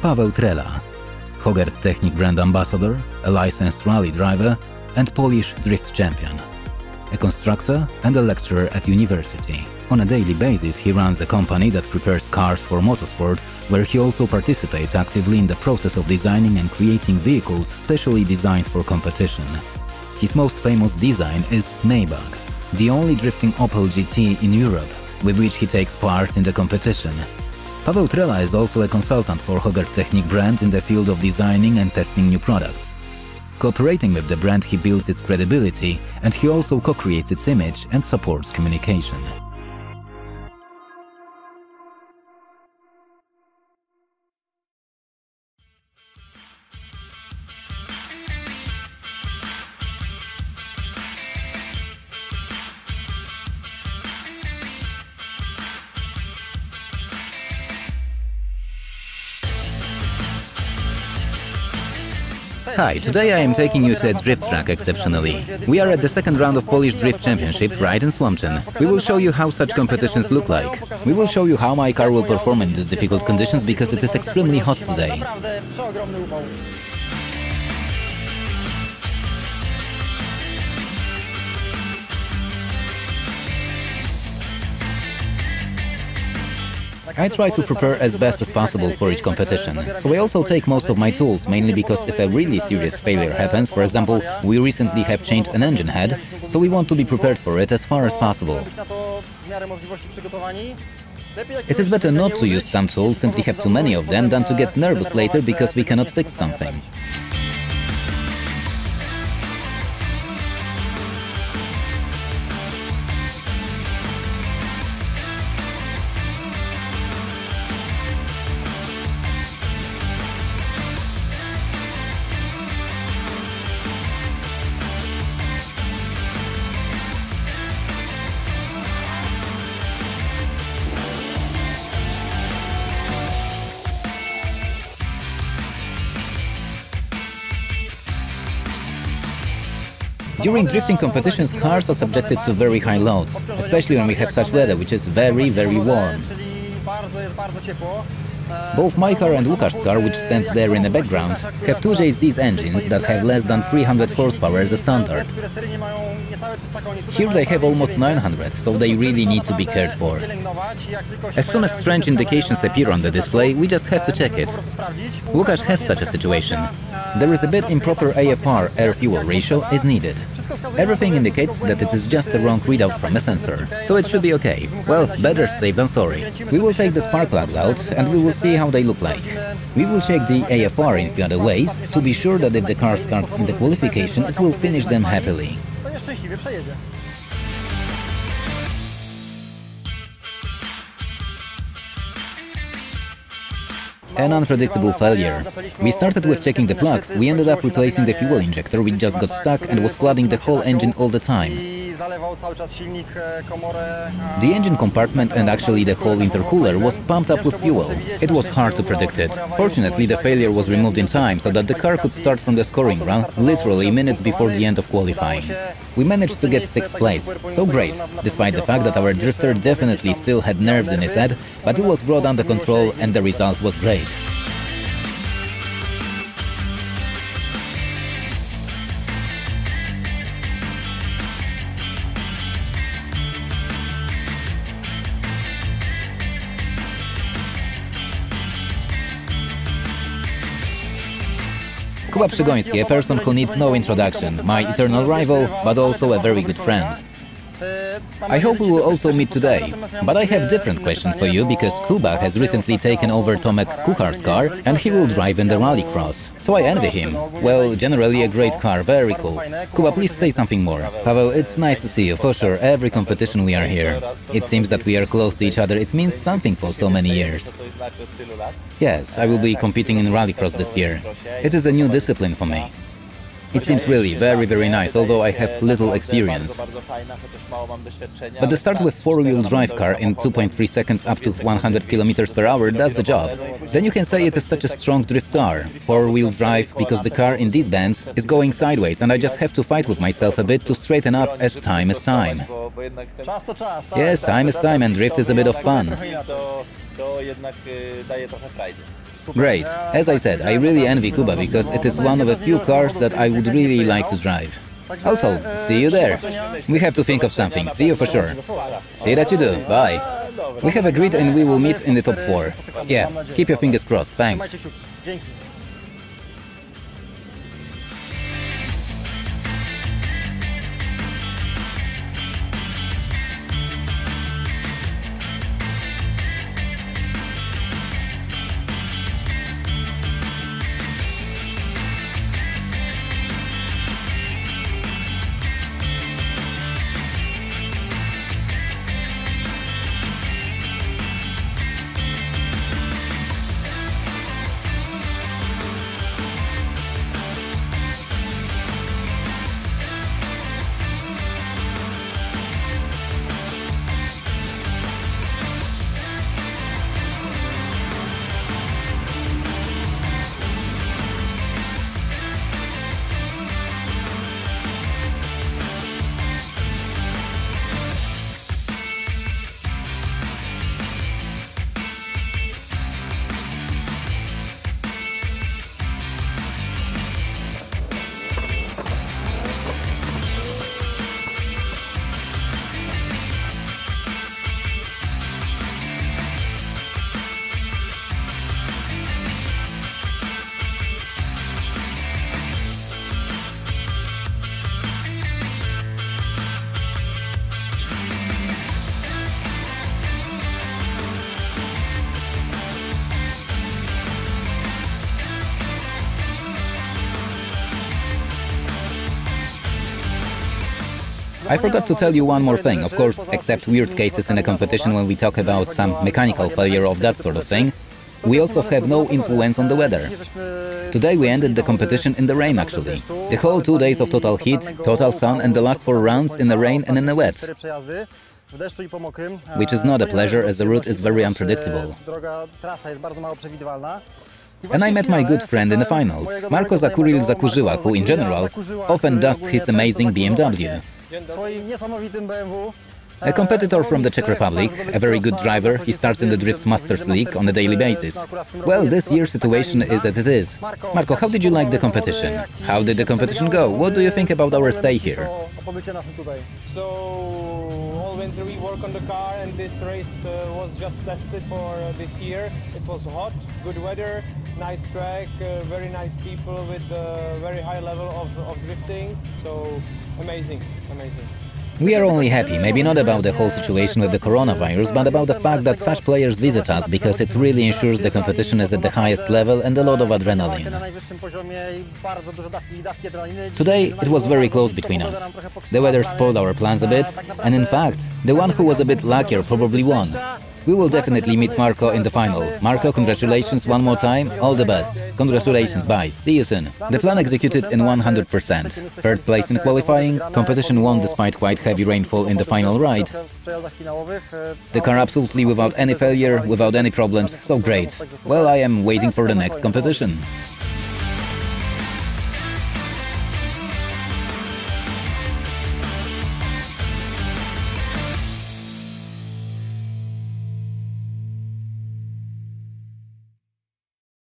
Paweł Trela, Hoegert Technik brand ambassador, a licensed rally driver and Polish drift champion. A constructor and a lecturer at university. On a daily basis he runs a company that prepares cars for motorsport, where he also participates actively in the process of designing and creating vehicles specially designed for competition. His most famous design is Maybug, the only drifting Opel GT in Europe, with which he takes part in the competition. Paweł Trela is also a consultant for Hoegert Technik brand in the field of designing and testing new products. Cooperating with the brand, he builds its credibility, and he also co-creates its image and supports communication. Hi, today I am taking you to a drift track exceptionally. We are at the second round of Polish Drift Championship right in Słomczyn. We will show you how such competitions look like. We will show you how my car will perform in these difficult conditions because it is extremely hot today. I try to prepare as best as possible for each competition, so I also take most of my tools, mainly because if a really serious failure happens, for example, we recently have changed an engine head, so we want to be prepared for it as far as possible. It is better not to use some tools, simply have too many of them, than to get nervous later because we cannot fix something. During drifting competitions, cars are subjected to very high loads, especially when we have such weather, which is very, very warm. Both my car and Łukasz's car, which stands there in the background, have 2JZ's engines that have less than 300 horsepower as a standard. Here they have almost 900, so they really need to be cared for. As soon as strange indications appear on the display, we just have to check it. Łukasz has such a situation. There is a bit improper AFR, air-fuel ratio, is needed. Everything indicates that it is just a wrong readout from a sensor, so it should be okay. Well, better safe than sorry. We will take the spark plugs out and we will see how they look like. We will check the AFR in few other ways to be sure that if the car starts in the qualification, it will finish them happily. An unpredictable failure. We started with checking the plugs, we ended up replacing the fuel injector, which just got stuck and was flooding the whole engine all the time. The engine compartment and actually the whole intercooler was pumped up with fuel. It was hard to predict it. Fortunately, the failure was removed in time so that the car could start from the scoring run literally minutes before the end of qualifying. We managed to get 6th place, so great, despite the fact that our drifter definitely still had nerves in his head, but it was brought under control and the result was great. Kuba Przygoński, a person who needs no introduction, my eternal rival, but also a very good friend. I hope we will also meet today, but I have different question for you, because Kuba has recently taken over Tomek Kuchar's car and he will drive in the rallycross. So I envy him. Well, generally a great car, very cool. Kuba, please say something more. Paweł, it's nice to see you, for sure, every competition we are here. It seems that we are close to each other, it means something for so many years. Yes, I will be competing in rallycross this year. It is a new discipline for me. It seems really very, very nice, although I have little experience. But the start with 4-wheel drive car in 2.3 seconds up to 100 km/h does the job. Then you can say it is such a strong drift car. 4-wheel drive, because the car in these bends is going sideways and I just have to fight with myself a bit to straighten up as time is time. Yes, time is time and drift is a bit of fun. Great. As I said, I really envy Kuba because it is one of a few cars that I would really like to drive. Also, see you there. We have to think of something. See you for sure. See that you do. Bye. We have agreed and we will meet in the top 4. Yeah, keep your fingers crossed. Thanks. I forgot to tell you one more thing, of course, except weird cases in a competition when we talk about some mechanical failure of that sort of thing. We also have no influence on the weather. Today we ended the competition in the rain actually. The whole 2 days of total heat, total sun and the last 4 rounds in the rain and in the wet. Which is not a pleasure as the route is very unpredictable. And I met my good friend in the finals, Marko Zakurzyła, who in general often dusts his amazing BMW. A competitor from the Czech Republic, a very good driver, he starts in the Drift Masters League on a daily basis. Well, this year's situation is as it is. Marko, how did you like the competition? How did the competition go? What do you think about our stay here? So, all winter we work on the car and this race was just tested for this year. It was hot, good weather, nice track, very nice people with a very high level of drifting. So, amazing. We are only happy, maybe not about the whole situation with the coronavirus, but about the fact that such players visit us, because it really ensures the competition is at the highest level and a lot of adrenaline. Today it was very close between us. The weather spoiled our plans a bit, and in fact, the one who was a bit luckier probably won. We will definitely meet Marko in the final. Marko, congratulations one more time, all the best. Congratulations, bye, see you soon. The plan executed in 100%. Third place in qualifying, competition won despite quite heavy rainfall in the final ride. The car absolutely without any failure, without any problems, so great. Well, I am waiting for the next competition.